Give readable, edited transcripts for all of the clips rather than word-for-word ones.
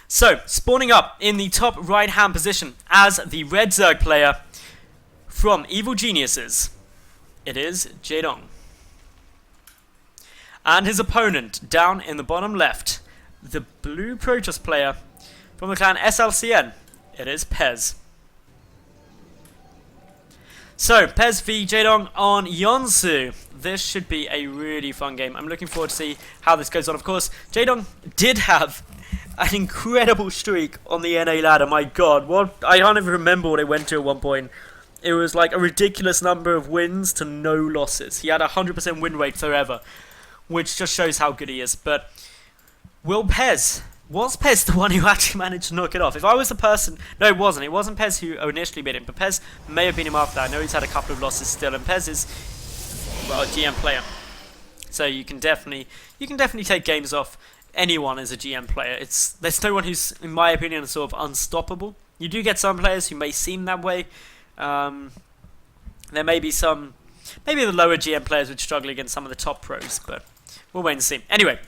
So, spawning up in the top right-hand position as the red Zerg player from Evil Geniuses, it is Jaedong. And his opponent, down in the bottom left, the blue Protoss player from the clan SLCN, it is Pezz. So, Pezz v Jaedong on Yonsu. This should be a really fun game. I'm looking forward to see how this goes on. Of course, Jaedong did have an incredible streak on the NA ladder. My god, what I can't even remember what it went to at one point. It was like a ridiculous number of wins to no losses. He had a 100% win rate forever, which just shows how good he is. But was Pezz the one who actually managed to knock it off? If I was the person... No, it wasn't. It wasn't Pezz who initially beat him, but Pezz may have beat him after that. I know he's had a couple of losses still, and Pezz is, well, a GM player. So you can definitely take games off anyone as a GM player. There's no one who's, in my opinion, sort of unstoppable. You do get some players who may seem that way. There may be some... Maybe the lower GM players would struggle against some of the top pros, but we'll wait and see. Anyway,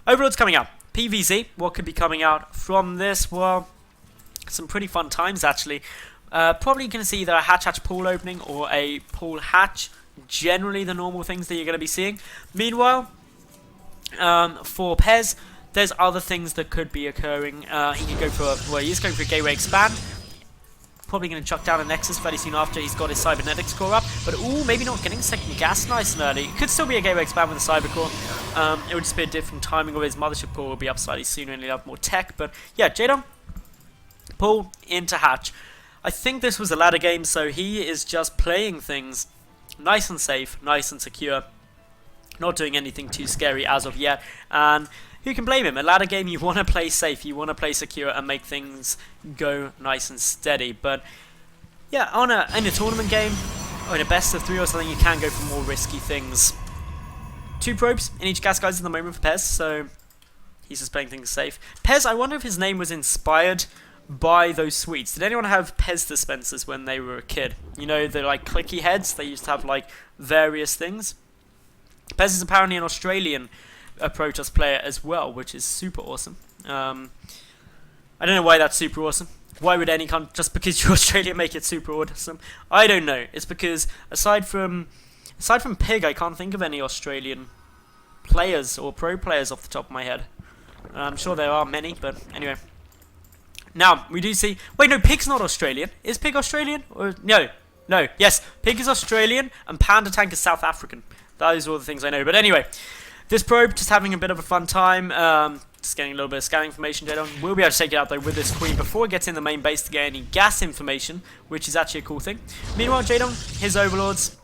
Overlord's coming out. PVZ, what could be coming out from this? Well, some pretty fun times actually. Probably going to see either a hatch pool opening or a pool hatch. Generally the normal things that you're going to be seeing. Meanwhile, for Pezz, there's other things that could be occurring. He could go for, well, he's going for a gateway expand. Probably going to chuck down a Nexus fairly soon after he's got his Cybernetics core up. But maybe not getting second gas nice and early. It could still be a gateway expand with a Cyber core. It would just be a different timing, or his Mothership core will be up slightly sooner and he'll have more tech. But yeah, Jaedong, pull into hatch. I think this was a ladder game, so he is just playing things nice and safe, nice and secure. Not doing anything too scary as of yet. And who can blame him? A ladder game, you want to play safe, you want to play secure and make things go nice and steady. But yeah, in a tournament game, or in a best of 3 or something, you can go for more risky things. 2 probes in each gas guys at the moment for Pezz, so he's just playing things safe. Pezz, I wonder if his name was inspired by those sweets. Did anyone have Pezz dispensers when they were a kid? You know, the like clicky heads, they used to have like various things. Pezz is apparently an Australian Protoss player as well, which is super awesome. I don't know why that's super awesome. Why would any just because you're Australian make it super awesome? I don't know. It's because aside from Pig, I can't think of any Australian players or pro players off the top of my head. I'm sure there are many, but anyway. Now we do see. Wait, no, Pig's not Australian. Is Pig Australian? Or no? Yes, Pig is Australian and Panda Tank is South African. Those are all the things I know. But anyway. This probe, just having a bit of a fun time, just getting a little bit of scanning information. Jaedong will be able to take it out though with this queen before it gets in the main base to get any gas information, which is actually a cool thing. Meanwhile, Jaedong, his overlords,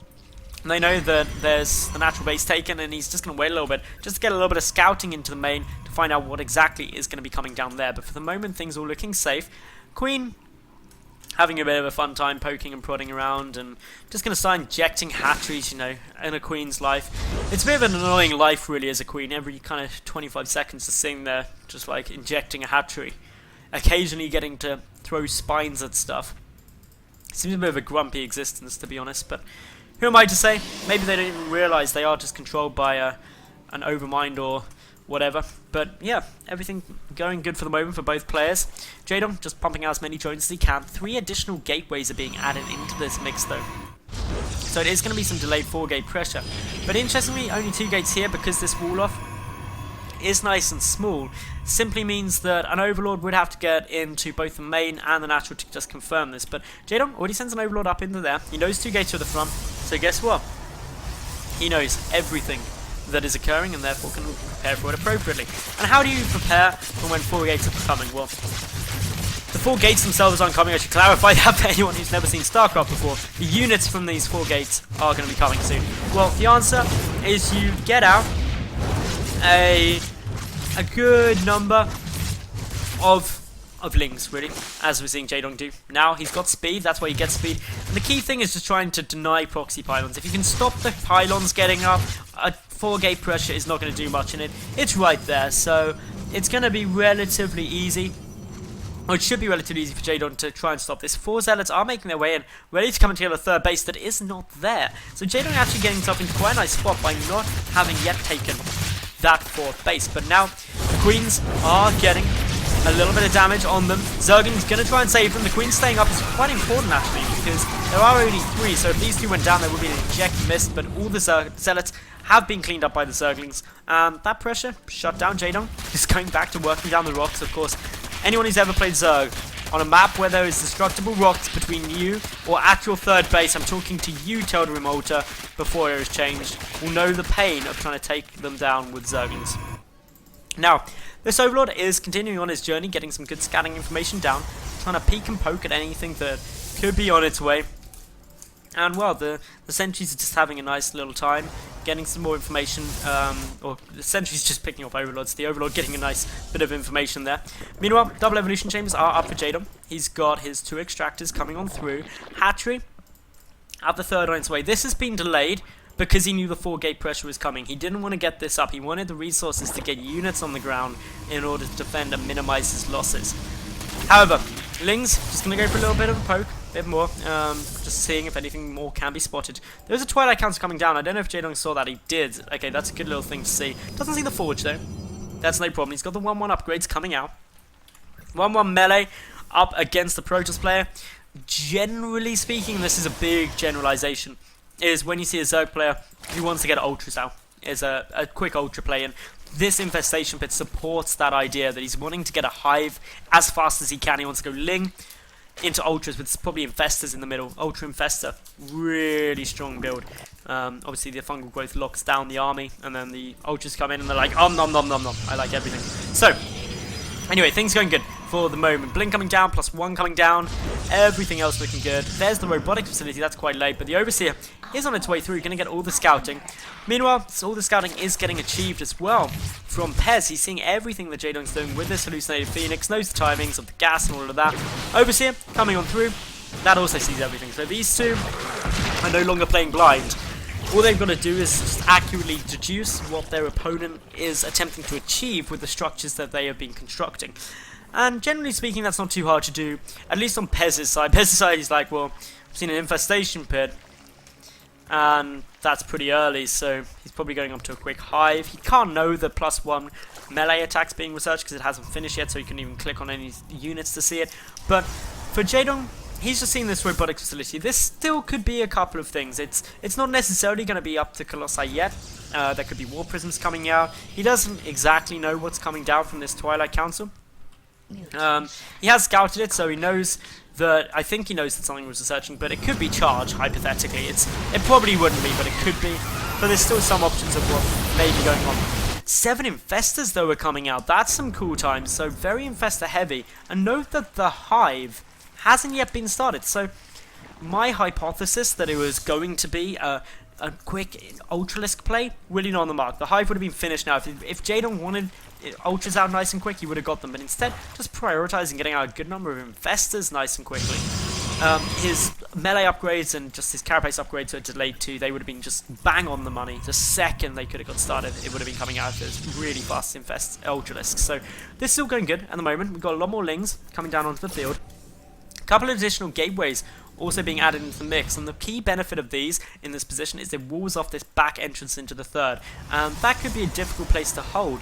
they know that there's the natural base taken and he's just going to wait a little bit, just to get a little bit of scouting into the main to find out what exactly is going to be coming down there. But for the moment, things are all looking safe. Queen having a bit of a fun time poking and prodding around and just going to start injecting hatcheries, you know, in a queen's life. It's a bit of an annoying life really as a queen, every kind of 25 seconds to sitting there just like injecting a hatchery. Occasionally getting to throw spines at stuff. Seems a bit of a grumpy existence to be honest, but who am I to say? Maybe they don't even realise they are just controlled by an overmind or whatever. But yeah, everything going good for the moment for both players. Jaedong just pumping out as many drones as he can. 3 additional gateways are being added into this mix though. So it is going to be some delayed 4-gate pressure. But interestingly, only 2 gates here because this wall off is nice and small. Simply means that an Overlord would have to get into both the main and the natural to just confirm this. But Jaedong already sends an Overlord up into there. He knows 2 gates are the front. So guess what? He knows everything that is occurring and therefore can prepare for it appropriately. And how do you prepare for when 4 gates are coming? Well, the 4 gates themselves aren't coming. I should clarify that for anyone who's never seen StarCraft before. The units from these 4 gates are going to be coming soon. Well, the answer is you get out a good number of links, really, as we're seeing Jaedong do. Now he's got speed, that's why he gets speed. And the key thing is just trying to deny proxy pylons. If you can stop the pylons getting up, a 4-gate pressure is not going to do much in it. It's right there, so it's going to be relatively easy. Or it should be relatively easy for Jaedong to try and stop this. 4 zealots are making their way in, ready to come into the 3rd base that is not there. So Jaedong actually getting himself into quite a nice spot by not having yet taken that 4th base. But now the Queens are getting A little bit of damage on them. Zergling's going to try and save them. The Queen staying up is quite important, actually, because there are only 3, so if these 2 went down, there would be an eject missed, but all the Zealots have been cleaned up by the Zerglings. That pressure shut down Jaedong. Just going back to working down the rocks, of course. Anyone who's ever played Zerg on a map where there is destructible rocks between you or at your third base, I'm talking to you, Teldarim Altar, before it is changed, will know the pain of trying to take them down with Zerglings. Now, this Overlord is continuing on his journey, getting some good scouting information down, trying to peek and poke at anything that could be on its way. And well, the sentries are just having a nice little time, getting some more information, or the sentries just picking up Overlords, the Overlord getting a nice bit of information there. Meanwhile, double evolution chambers are up for Jaedong. He's got his 2 extractors coming on through. Hatchery at the 3rd on its way. This has been delayed because he knew the 4-gate pressure was coming. He didn't want to get this up. He wanted the resources to get units on the ground in order to defend and minimize his losses. However, Ling's just going to go for a little bit of a poke, a bit more, just seeing if anything more can be spotted. There's a Twilight Council coming down. I don't know if Jaedong saw that. He did. Okay, that's a good little thing to see. Doesn't see the Forge, though. That's no problem. He's got the 1-1 upgrades coming out. 1-1 melee up against the Protoss player. Generally speaking, this is a big generalization, is when you see a Zerg player who wants to get Ultras out, is a quick Ultra play, and this Infestation Pit supports that idea that he's wanting to get a Hive as fast as he can. He wants to go Ling into Ultras with probably Infestors in the middle. Ultra Infestor, really strong build. Obviously the fungal growth locks down the army, and then the Ultras come in and they're like, nom nom nom nom. I like everything. So, anyway, things going good for the moment. Blink coming down, +1 coming down, everything else looking good. There's the robotics facility, that's quite late, but the Overseer is on its way through, going to get all the scouting. Meanwhile, all the scouting is getting achieved as well from Pezz. He's seeing everything that Jaedong's doing with this hallucinated Phoenix, knows the timings of the gas and all of that. Overseer coming on through, that also sees everything. So these 2 are no longer playing blind. All they've got to do is just accurately deduce what their opponent is attempting to achieve with the structures that they have been constructing. And generally speaking, that's not too hard to do, at least on Pezz's side. Pezz's side, he's like, well, I've seen an Infestation Pit, and that's pretty early, so he's probably going up to a quick Hive. He can't know the +1 melee attacks being researched because it hasn't finished yet, so he couldn't even click on any units to see it. But for Jaedong, he's just seen this robotics facility. This still could be a couple of things. It's not necessarily going to be up to Colossi yet. There could be War Prisms coming out. He doesn't exactly know what's coming down from this Twilight Council. He has scouted it, so he knows that, I think he knows that something was researching, but it could be charge, hypothetically. It probably wouldn't be, but it could be. But there's still some options of what may be going on. 7 Infestors, though, are coming out. That's some cool times, so very Infestor heavy. And note that the Hive hasn't yet been started, so my hypothesis that it was going to be a quick Ultralisk play, really not on the mark. The Hive would have been finished now. If Jaedong wanted Ultras out nice and quick, he would have got them, but instead, just prioritizing getting out a good number of Infestors nice and quickly. His melee upgrades and just his carapace upgrades are delayed too. They would have been just bang on the money. The second they could have got started, it would have been coming out as really fast Ultralisks. So this is all going good at the moment. We've got a lot more Lings coming down onto the field. A couple of additional gateways also being added into the mix, and the key benefit of these in this position is it walls off this back entrance into the 3rd. That could be a difficult place to hold,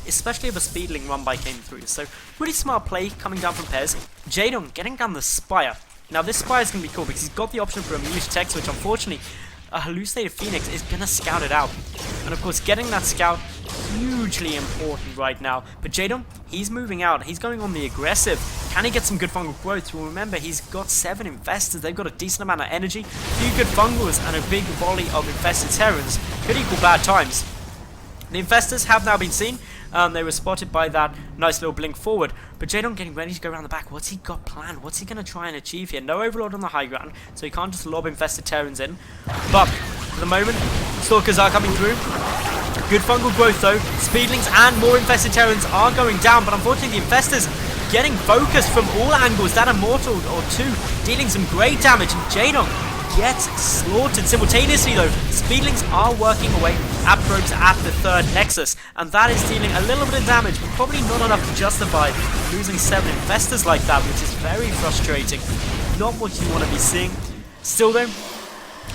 especially if a Speedling run-by came through. So really smart play coming down from Pezz. Jaedong getting down the Spire. Now this Spire is going to be cool because he's got the option for a Muse Text, which unfortunately a Hallucinated Phoenix is going to scout it out. And of course getting that scout, hugely important right now. But Jaedong, he's moving out. He's going on the aggressive. Can he get some good fungal growth? Well, remember, he's got 7 Infestors. They've got a decent amount of energy. A few good fungals and a big volley of Infested Terrans could equal bad times. The Infestors have now been seen. They were spotted by that nice little blink forward. But Jaedong getting ready to go around the back. What's he got planned? What's he going to try and achieve here? No Overlord on the high ground, so he can't just lob Infested Terrans in. But for the moment, Stalkers are coming through. Good fungal growth though. Speedlings and more Infested Terrans are going down, but unfortunately the Infestors getting focused from all angles. That Immortal or 2 dealing some great damage, and Jaedong gets slaughtered simultaneously though. Speedlings are working away at probes at the 3rd Nexus, and that is dealing a little bit of damage, but probably not enough to justify losing 7 Infestors like that, which is very frustrating. Not what you want to be seeing. Still though,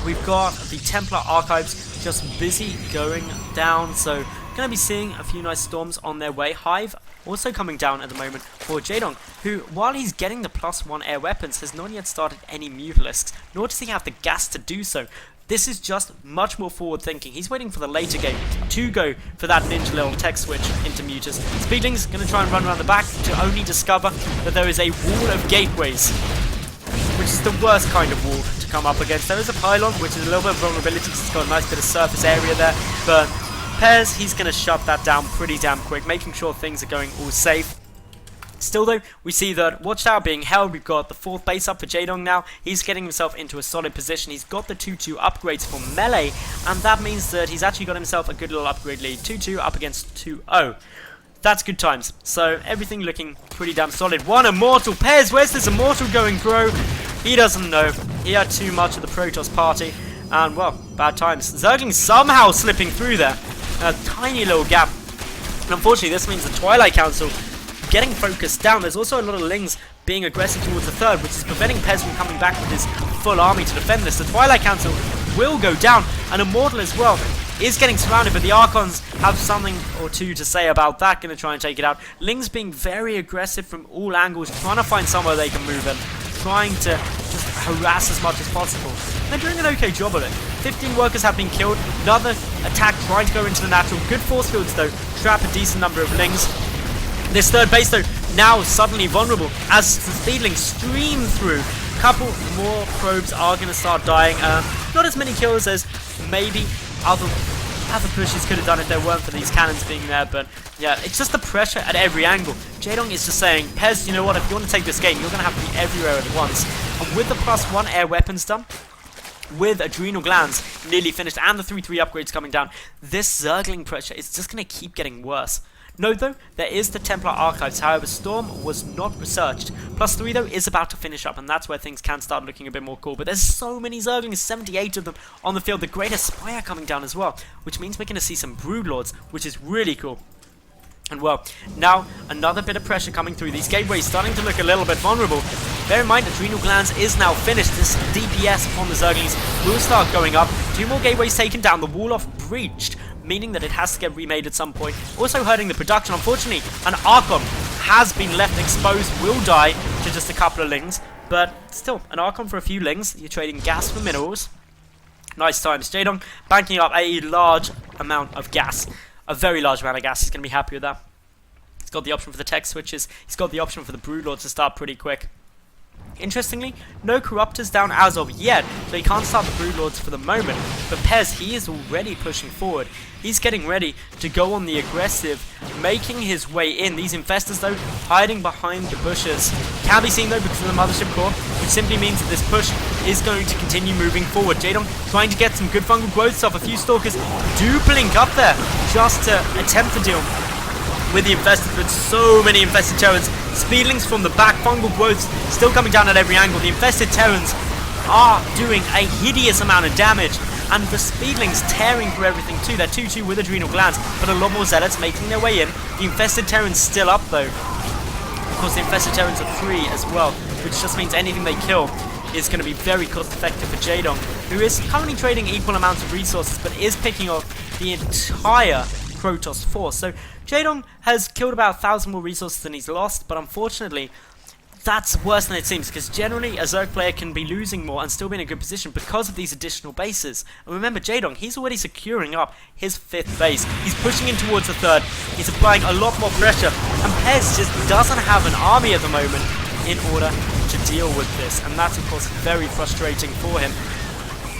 we've got the Templar Archives just busy going down, so going to be seeing a few nice storms on their way. Hive also coming down at the moment for Jaedong, who, while he's getting the +1 air weapons, has not yet started any Mutalisks, nor does he have the gas to do so. This is just much more forward thinking. He's waiting for the later game to go for that ninja little tech switch into Mutas. Speedling's going to try and run around the back to only discover that there is a wall of gateways, which is the worst kind of wall to come up against. There is a pylon, which is a little bit of vulnerability because it's got a nice bit of surface area there, but Pezz, he's going to shut that down pretty damn quick, making sure things are going all safe. Still though, we see that Watchtower being held. We've got the 4th base up for Jaedong now. He's getting himself into a solid position. He's got the 2-2 upgrades for melee, and that means that he's actually got himself a good little upgrade lead. 2-2 up against 2-0. That's good times. So everything looking pretty damn solid. One Immortal. Pezz, where's this Immortal going, bro? He doesn't know. He had too much of the Protoss party, and well, bad times. Zergling somehow slipping through there. A tiny little gap. And unfortunately, this means the Twilight Council getting focused down. There's also a lot of Lings being aggressive towards the 3rd, which is preventing Pezz from coming back with his full army to defend this. The Twilight Council will go down, and Immortal as well is getting surrounded, but the Archons have something or two to say about that, going to try and take it out. Lings being very aggressive from all angles, trying to find somewhere they can move in, trying to just harass as much as possible. And they're doing an okay job of it. 15 workers have been killed, another attack trying to go into the natural. Good force fields though, trap a decent number of Lings. This 3rd base though, now suddenly vulnerable as the Speedlings stream through. A couple more probes are going to start dying. Not as many kills as maybe other pushes could have done if there weren't for these cannons being there, but yeah, it's just the pressure at every angle. Jaedong is just saying, Pezz, you know what, if you want to take this game, you're going to have to be everywhere at once. And with the +1 air weapons done, with Adrenal Glands nearly finished, and the 3-3 upgrades coming down, this Zergling pressure is just going to keep getting worse. Note though, there is the Templar Archives, however Storm was not researched. +3 though is about to finish up, and that's where things can start looking a bit more cool. But there's so many Zerglings, 78 of them on the field, the Great Aspire coming down as well, which means we're going to see some Broodlords, which is really cool. And well, now another bit of pressure coming through. These gateways starting to look a little bit vulnerable. Bear in mind, Adrenal Glands is now finished. This DPS on the Zerglings will start going up. 2 more gateways taken down, the wall off breached, meaning that it has to get remade at some point. Also hurting the production. Unfortunately, an Archon has been left exposed, will die to just a couple of Lings, but still, an Archon for a few Lings. You're trading gas for minerals. Nice times. Jaedong banking up a large amount of gas. A very large amount of gas. He's going to be happy with that. He's got the option for the tech switches. He's got the option for the Broodlords to start pretty quick. Interestingly, no Corruptors down as of yet, so he can't start the Broodlords for the moment. But Pezz, he is already pushing forward. He's getting ready to go on the aggressive, making his way in. These Infestors, though, hiding behind the bushes. Can be seen, though, because of the Mothership Core, which simply means that this push is going to continue moving forward. Jaedong trying to get some good fungal growths off. A few Stalkers do blink up there just to attempt to deal with the Infested, but so many Infested Terrans. Speedlings from the back, fungal growths still coming down at every angle. The Infested Terrans are doing a hideous amount of damage, and the Speedlings tearing through everything too. They're 2-2 with Adrenal Glands, but a lot more Zealots making their way in. The Infested Terrans still up though. Of course, the Infested Terrans are 3 as well, which just means anything they kill is going to be very cost effective for Jaedong, who is currently trading equal amounts of resources, but is picking off the entire Protoss force. So Jaedong has killed about 1,000 more resources than he's lost, but unfortunately that's worse than it seems, because generally a Zerg player can be losing more and still be in a good position because of these additional bases. And remember, Jaedong, he's already securing up his 5th base. He's pushing in towards the 3rd. He's applying a lot more pressure, and Pezz just doesn't have an army at the moment in order to deal with this, and that's of course very frustrating for him.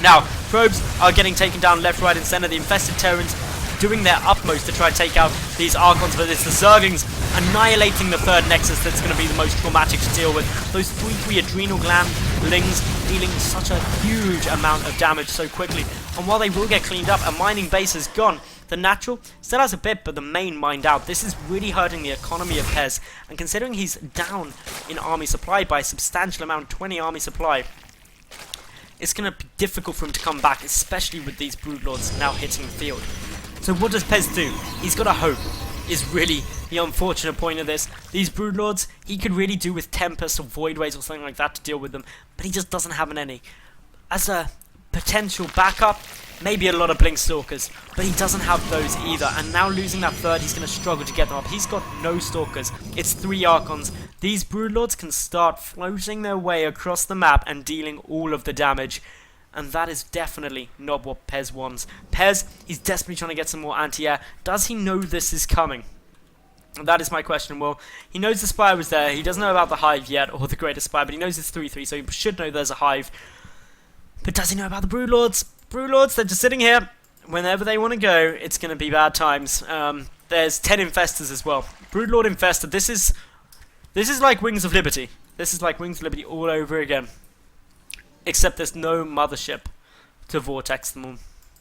Now, probes are getting taken down left, right and center. The Infested Terrans doing their utmost to try and take out these Archons, but it's the Zerglings annihilating the 3rd Nexus that's going to be the most traumatic to deal with. Those 3-3 Adrenal Gland Lings dealing such a huge amount of damage so quickly, and while they will get cleaned up, a mining base is gone. The natural still has a bit, but the main mined out. This is really hurting the economy of Pezz, and considering he's down in army supply by a substantial amount, 20 army supply, it's going to be difficult for him to come back, especially with these Broodlords now hitting the field. So what does Pezz do? He's got a hope, is really the unfortunate point of this. These Broodlords, he could really do with Tempest or Voidways or something like that to deal with them, but he just doesn't have any. As a potential backup, Maybe a lot of Blink Stalkers, but he doesn't have those either. And now losing that third, he's going to struggle to get them up. He's got no Stalkers. It's 3 Archons. These Broodlords can start floating their way across the map and dealing all of the damage. And that is definitely not what Pezz wants. Pezz, he's desperately trying to get some more anti-air. Does he know this is coming? That is my question. Well, he knows the Spire was there. He doesn't know about the Hive yet, or the Greater Spire, but he knows it's 3-3, so he should know there's a Hive. But does he know about the Broodlords? Broodlords, they're just sitting here. Whenever they want to go, it's going to be bad times. There's 10 Infestors as well. Broodlord Infestor, this is like Wings of Liberty. This is like Wings of Liberty all over again. Except there's no mothership to vortex them all,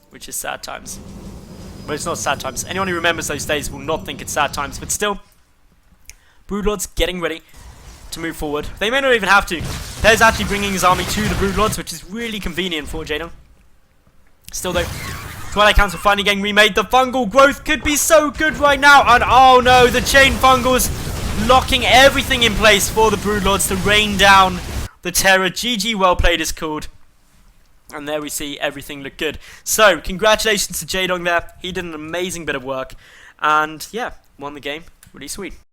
which is sad times. But it's not sad times. Anyone who remembers those days will not think it's sad times, but still, Broodlord's getting ready to move forward. They may not even have to. Pezz actually bringing his army to the Broodlords, which is really convenient for Jaedong. Still though, Twilight Council finally getting remade. The fungal growth could be so good right now. And oh no, the chain fungals locking everything in place for the Broodlords to rain down the terror. GG, well played is called. And there we see everything look good. So, congratulations to Jaedong there. He did an amazing bit of work. And yeah, won the game. Really sweet.